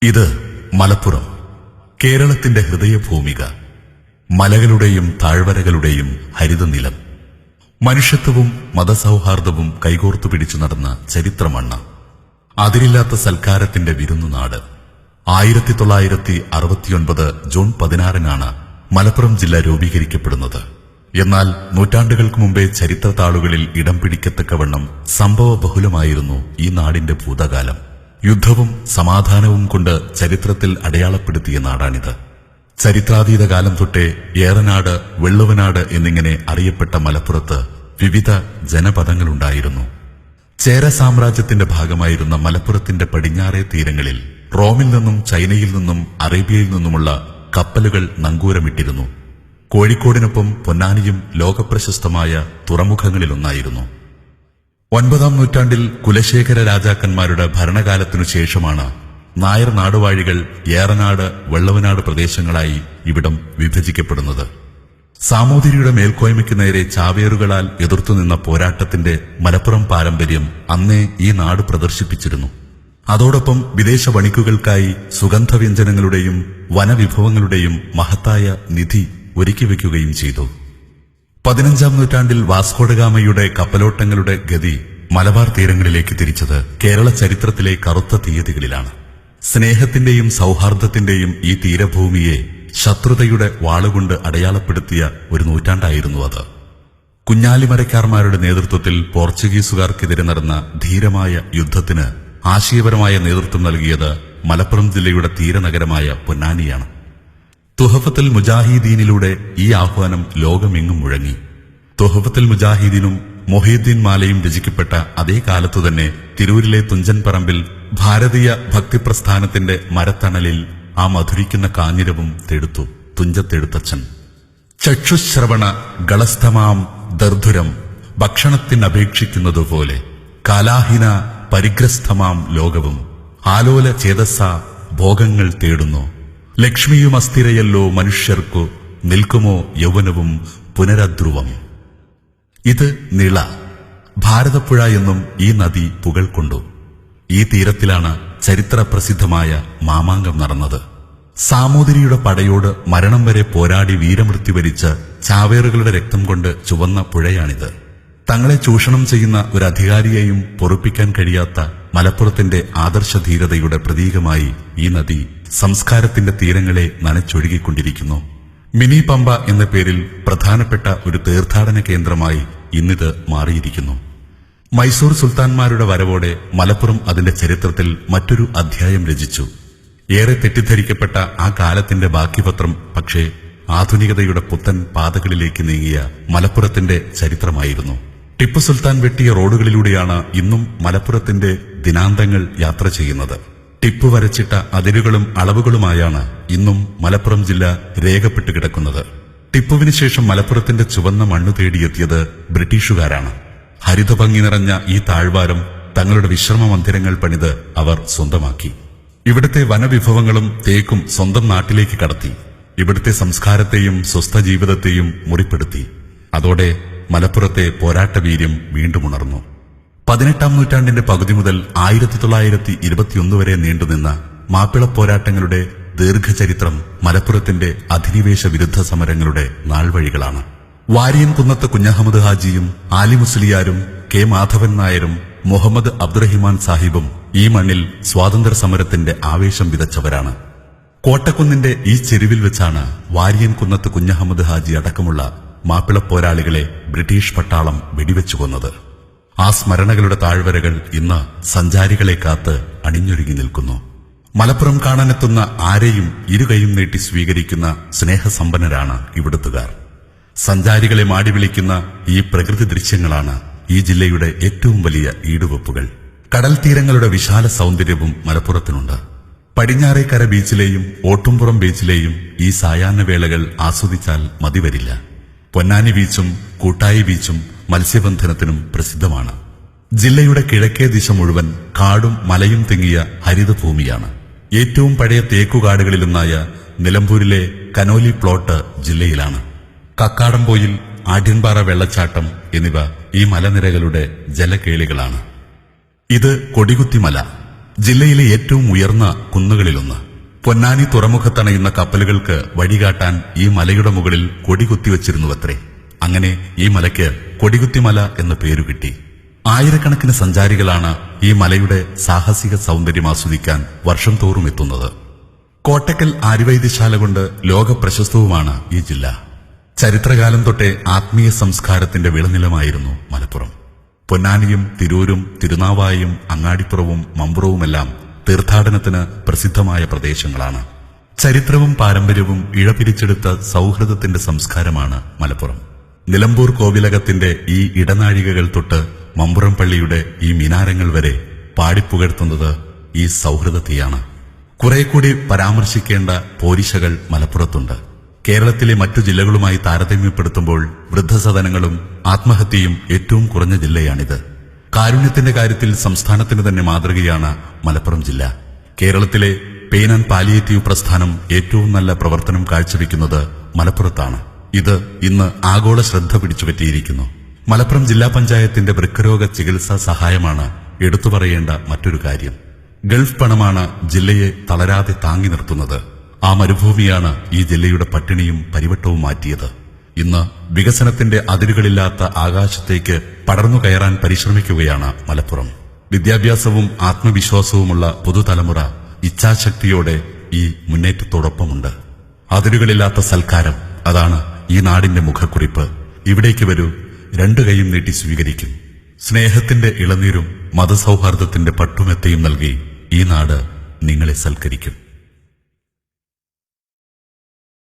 ഇത് മലപ്പുറം, കേരളത്തിന്റെ ഹൃദയഭൂമിക. മലകളുടെയും താഴ്വരകളുടെയും ഹരിതനിലം. മനുഷ്യത്വവും മതസൗഹാർദ്ദവും കൈകോർത്തു പിടിച്ചു നടന്ന ചരിത്രമണ്ണ്. അതിരില്ലാത്ത സൽക്കാരത്തിന്റെ വിരുന്നുനാട്. 1969 ജൂൺ 16 മലപ്പുറം ജില്ല രൂപീകരിക്കപ്പെടുന്നത്. എന്നാൽ നൂറ്റാണ്ടുകൾക്ക് മുമ്പേ ചരിത്രതാളുകളിൽ ഇടം പിടിക്കത്തക്കവണ്ണം സംഭവബഹുലമായിരുന്നു ഈ നാടിന്റെ ഭൂതകാലം. യുദ്ധവും സമാധാനവും കൊണ്ട് ചരിത്രത്തിൽ അടയാളപ്പെടുത്തിയ നാടാണിത്. ചരിത്രാതീത കാലം തൊട്ടേ ഏറനാട്, വെള്ളുവനാട് എന്നിങ്ങനെ അറിയപ്പെട്ട മലപ്പുറത്ത് വിവിധ ജനപദങ്ങളുണ്ടായിരുന്നു. ചേര സാമ്രാജ്യത്തിന്റെ ഭാഗമായിരുന്ന മലപ്പുറത്തിന്റെ പടിഞ്ഞാറേ തീരങ്ങളിൽ റോമിൽ നിന്നും ചൈനയിൽ നിന്നും അറേബ്യയിൽ നിന്നുമുള്ള കപ്പലുകൾ നങ്കൂരമിട്ടിരുന്നു. കോഴിക്കോടിനൊപ്പം പൊന്നാനിയും ലോകപ്രശസ്തമായ തുറമുഖങ്ങളിലൊന്നായിരുന്നു. 9-ാം നൂറ്റാണ്ടിൽ കുലശേഖര രാജാക്കന്മാരുടെ ഭരണകാലത്തിനു ശേഷമാണ് നായർ നാടുവാഴികൾ ഏറനാട്, വെള്ളവനാട് പ്രദേശങ്ങളായി ഇവിടം വിഭജിക്കപ്പെടുന്നത്. സാമൂതിരിയുടെ മേൽക്കോയ്മയ്ക്ക് നേരെ ചാവേറുകളാൽ എതിർത്തുനിന്ന പോരാട്ടത്തിന്റെ മലപ്പുറം പാരമ്പര്യം അന്നേ ഈ നാട് പ്രദർശിപ്പിച്ചിരുന്നു. അതോടൊപ്പം വിദേശ വണിക്കുകൾക്കായി സുഗന്ധവ്യഞ്ജനങ്ങളുടെയും വനവിഭവങ്ങളുടെയും മഹത്തായ നിധി ഒരുക്കിവെക്കുകയും ചെയ്തു. 15-ാം നൂറ്റാണ്ടിൽ വാസ്കോഡഗാമയുടെ കപ്പലോട്ടങ്ങളുടെ ഗതി മലബാർ തീരങ്ങളിലേക്ക് തിരിച്ചത് കേരള ചരിത്രത്തിലെ കറുത്ത തീയതികളിലാണ്. സ്നേഹത്തിന്റെയും സൗഹാർദ്ദത്തിന്റെയും ഈ തീരഭൂമിയെ ശത്രുതയുടെ വാളുകൊണ്ട് അടയാളപ്പെടുത്തിയ ഒരു നൂറ്റാണ്ടായിരുന്നു അത്. കുഞ്ഞാലിമരക്കാർമാരുടെ നേതൃത്വത്തിൽ പോർച്ചുഗീസുകാർക്കെതിരെ നടന്ന ധീരമായ യുദ്ധത്തിന് ആശയപരമായ നേതൃത്വം നൽകിയത് മലപ്പുറം ജില്ലയുടെ തീരനഗരമായ പൊന്നാനിയാണ്. തുഹഫത്തുൽ മുജാഹിദീനിലൂടെ ഈ ആഹ്വാനം ലോകമെങ്ങും മുഴങ്ങി. തുഹഫത്തുൽ മുജാഹിദീനും മൊഹീദ്ദീൻ മാലയും രചിക്കപ്പെട്ട അതേ കാലത്തുതന്നെ തിരൂരിലെ തുഞ്ചൻ പറമ്പിൽ ഭാരതീയ ഭക്തിപ്രസ്ഥാനത്തിന്റെ മരത്തണലിൽ ആ മധുരിക്കുന്ന കാഞ്ഞിരവും തെടുത്തു തുഞ്ചത്തെടുത്തച്ഛൻ. ചക്ഷുശ്രവണ ഗളസ്ഥമാം ദർധുരം ഭക്ഷണത്തിനപേക്ഷിക്കുന്നതുപോലെ കാലാഹിന പരിഗ്രസ്ഥമാം ലോകവും ആലോല ചേതസ്സ ഭോഗങ്ങൾ തേടുന്നു. ലക്ഷ്മിയും അസ്ഥിരയല്ലോ മനുഷ്യർക്കു നിൽക്കുമോ യൗവനവും പുനരധ്രുവം. ഇത് നിള, ഭാരതപ്പുഴ എന്നും ഈ നദി പുകൾക്കൊണ്ടു. ഈ തീരത്തിലാണ് ചരിത്ര പ്രസിദ്ധമായ മാമാങ്കം നടന്നത്. സാമൂതിരിയുടെ പടയോട് മരണം വരെ പോരാടി വീരമൃത്യു വരിച്ച ചാവേറുകളുടെ രക്തം കൊണ്ട് ചുവന്ന പുഴയാണിത്. തങ്ങളെ ചൂഷണം ചെയ്യുന്ന ഒരു അധികാരിയെയും പൊറുപ്പിക്കാൻ കഴിയാത്ത മലപ്പുറത്തിന്റെ ആദർശധീരതയുടെ പ്രതീകമായി ഈ നദി സംസ്കാരത്തിന്റെ തീരങ്ങളെ നനച്ചൊഴുകിക്കൊണ്ടിരിക്കുന്നു. മിനി പമ്പ എന്ന പേരിൽ പ്രധാനപ്പെട്ട ഒരു തീർത്ഥാടന കേന്ദ്രമായി ഇന്നിത് മാറിയിരിക്കുന്നു. മൈസൂർ സുൽത്താൻമാരുടെ വരവോടെ മലപ്പുറം അതിന്റെ ചരിത്രത്തിൽ മറ്റൊരു അധ്യായം രചിച്ചു. ഏറെ തെറ്റിദ്ധരിക്കപ്പെട്ട ആ കാലത്തിന്റെ ബാക്കിപത്രം പക്ഷേ ആധുനികതയുടെ പുത്തൻ പാതകളിലേക്ക് നീങ്ങിയ മലപ്പുറത്തിന്റെ ചരിത്രമായിരുന്നു. ടിപ്പു സുൽത്താൻ വെട്ടിയ റോഡുകളിലൂടെയാണ് ഇന്നും മലപ്പുറത്തിന്റെ ദിനാന്തങ്ങൾ യാത്ര ചെയ്യുന്നത്. ടിപ്പു വരച്ചിട്ട അതിരുകളും അളവുകളുമായാണ് ഇന്നും മലപ്പുറം ജില്ല രേഖപ്പെട്ടു കിടക്കുന്നത്. ടിപ്പുവിന് ശേഷം മലപ്പുറത്തിന്റെ ചുവന്ന മണ്ണു തേടിയെത്തിയത് ബ്രിട്ടീഷുകാരാണ്. ഹരിതഭംഗി നിറഞ്ഞ ഈ താഴ്വാരം തങ്ങളുടെ വിശ്രമ മന്ദിരങ്ങൾ പണിത് അവർ സ്വന്തമാക്കി. ഇവിടുത്തെ വനവിഭവങ്ങളും തേക്കും സ്വന്തം നാട്ടിലേക്ക് കടത്തി. ഇവിടുത്തെ സംസ്കാരത്തെയും സ്വസ്ഥ ജീവിതത്തെയും മുറിപ്പെടുത്തി. അതോടെ മലപ്പുറത്തെ പോരാട്ടവീര്യം വീണ്ടും ഉണർന്നു. 18-ാം നൂറ്റാണ്ടിന്റെ പകുതി മുതൽ 1921 വരെ നീണ്ടുനിന്ന മാപ്പിള പോരാട്ടങ്ങളുടെ ദീർഘചരിത്രം മലപ്പുറത്തിന്റെ അധിനിവേശ വിരുദ്ധ സമരങ്ങളുടെ നാൾവഴികളാണ്. വാരിയൻ കുന്നത്ത് കുഞ്ഞഹമ്മദ് ഹാജിയും ആലി മുസ്ലിയാരും കെ മാധവൻ നായരും മുഹമ്മദ് അബ്ദുറഹിമാൻ സാഹിബും ഈ മണ്ണിൽ സ്വാതന്ത്ര്യ സമരത്തിന്റെ ആവേശം വിതച്ചവരാണ്. കോട്ടക്കുന്നിന്റെ ഈ ചെരുവിൽ വെച്ചാണ് വാരിയൻ കുന്നത്ത് കുഞ്ഞഹമ്മദ് ഹാജി അടക്കമുള്ള മാപ്പിള പോരാളികളെ ബ്രിട്ടീഷ് പട്ടാളം വെടിവെച്ചു കൊന്നത്. ആ സ്മരണകളുടെ താഴ്വരകൾ ഇന്ന് സഞ്ചാരികളെ കാത്ത് അണിഞ്ഞൊരുങ്ങി നിൽക്കുന്നു. മലപ്പുറം കാണാനെത്തുന്ന ആരെയും ഇരുകൈയും നീട്ടി സ്വീകരിക്കുന്ന സ്നേഹസമ്പന്നരാണ് ഇവിടുത്തുകാർ. സഞ്ചാരികളെ മാടി വിളിക്കുന്ന ഈ പ്രകൃതി ദൃശ്യങ്ങളാണ് ഈ ജില്ലയുടെ ഏറ്റവും വലിയ ഈടുവെപ്പുകൾ. കടൽ തീരങ്ങളുടെ വിശാല സൗന്ദര്യവും മലപ്പുറത്തിനുണ്ട്. പടിഞ്ഞാറേക്കര ബീച്ചിലെയും ഓട്ടുംപുറം ബീച്ചിലെയും ഈ സായാഹ്നവേളകൾ ആസ്വദിച്ചാൽ മതിവരില്ല. പൊന്നാനി ബീച്ചും കൂട്ടായി ബീച്ചും മത്സ്യബന്ധനത്തിനും പ്രസിദ്ധമാണ്. ജില്ലയുടെ കിഴക്കേ ദിശ മുഴുവൻ കാടും മലയും തിങ്ങിയ ഹരിതഭൂമിയാണ്. ഏറ്റവും പഴയ തേക്കുകാടുകളിലൊന്നായ നിലമ്പൂരിലെ കനോലി പ്ലോട്ട് ജില്ലയിലാണ്. കക്കാടംപോയിൽ, ആഢ്യൻപാറ വെള്ളച്ചാട്ടം എന്നിവ ഈ മലനിരകളുടെ ജലകേളികളാണ്. ഇത് കൊടികുത്തിമല. ജില്ലയിലെ ഏറ്റവും ഉയർന്ന കുന്നുകളിലൊന്ന്. പൊന്നാനി തുറമുഖത്തണയുന്ന കപ്പലുകൾക്ക് വഴികാട്ടാൻ ഈ മലയുടെ മുകളിൽ കൊടികുത്തിവച്ചിരുന്നുവത്രേ. അങ്ങനെ ഈ മലയ്ക്ക് കൊടികുത്തിമല എന്ന പേരു കിട്ടി. ആയിരക്കണക്കിന് സഞ്ചാരികളാണ് ഈ മലയുടെ സാഹസിക സൗന്ദര്യം ആസ്വദിക്കാൻ വർഷം തോറും എത്തുന്നത്. കോട്ടക്കൽ ആര്യവൈദ്യശാല കൊണ്ട് ലോക പ്രശസ്തവുമാണ് ഈ ജില്ല. ചരിത്രകാലം തൊട്ടേ ആത്മീയ സംസ്കാരത്തിന്റെ വിളനിലമായിരുന്നു മലപ്പുറം. പൊന്നാനിയും തിരൂരും തിരുനാവായും അങ്ങാടിപ്പുറവും മമ്പുറവുമെല്ലാം തീർത്ഥാടനത്തിന് പ്രസിദ്ധമായ പ്രദേശങ്ങളാണ്. ചരിത്രവും പാരമ്പര്യവും ഇഴപിരിച്ചെടുത്ത സൗഹൃദത്തിന്റെ സംസ്കാരമാണ് മലപ്പുറം. നിലമ്പൂർ കോവിലകത്തിന്റെ ഈ ഇടനാഴികകൾ തൊട്ട് മമ്പുറം പള്ളിയുടെ ഈ മിനാരങ്ങൾ വരെ പാടിപ്പുകഴ്ത്തുന്നത് ഈ സൗഹൃദത്തെയാണ്. കുറെ കൂടി പരാമർശിക്കേണ്ട പോരിശകൾ മലപ്പുറത്തുണ്ട്. കേരളത്തിലെ മറ്റു ജില്ലകളുമായി താരതമ്യപ്പെടുത്തുമ്പോൾ വൃദ്ധസദനങ്ങളും ആത്മഹത്യയും ഏറ്റവും കുറഞ്ഞ ജില്ലയാണിത്. കാരുണ്യത്തിന്റെ കാര്യത്തിൽ സംസ്ഥാനത്തിന് തന്നെ മാതൃകയാണ് മലപ്പുറം ജില്ല. കേരളത്തിലെ പെയിൻ ആൻഡ് പാലിയേറ്റീവ് പ്രസ്ഥാനം ഏറ്റവും നല്ല പ്രവർത്തനം കാഴ്ചവെക്കുന്നത് മലപ്പുറത്താണ്. ഇത് ഇന്ന് ആഗോള ശ്രദ്ധ പിടിച്ചുപറ്റിയിരിക്കുന്നു. മലപ്പുറം ജില്ലാ പഞ്ചായത്തിന്റെ വൃക്കരോഗ ചികിത്സാ സഹായമാണ് എടുത്തുപറയേണ്ട മറ്റൊരു കാര്യം. ഗൾഫ് പണമാണ് ജില്ലയെ തളരാതെ താങ്ങി നിർത്തുന്നത്. ആ മരുഭൂമിയാണ് ഈ ജില്ലയുടെ പട്ടിണിയും പരിവട്ടവും മാറ്റിയത്. ഇന്ന് വികസനത്തിന്റെ അതിരുകളില്ലാത്ത ആകാശത്തേക്ക് പടർന്നു കയറാൻ പരിശ്രമിക്കുകയാണ് മലപ്പുറം. വിദ്യാഭ്യാസവും ആത്മവിശ്വാസവുമുള്ള പുതുതലമുറ ഇച്ഛാശക്തിയോടെ ഈ മുന്നേറ്റത്തോടൊപ്പമുണ്ട്. അതിരുകളില്ലാത്ത സൽക്കാരം, അതാണ് ഈ നാടിന്റെ മുഖക്കുറിപ്പ്. ഇവിടേക്ക് വരൂ, രണ്ടു കൈയും നീട്ടി സ്വീകരിക്കും. സ്നേഹത്തിന്റെ ഇളനീരും മതസൗഹാർദ്ദത്തിന്റെ പട്ടുമെത്തയും നൽകി ഈ നാട് നിങ്ങളെ സൽക്കരിക്കും.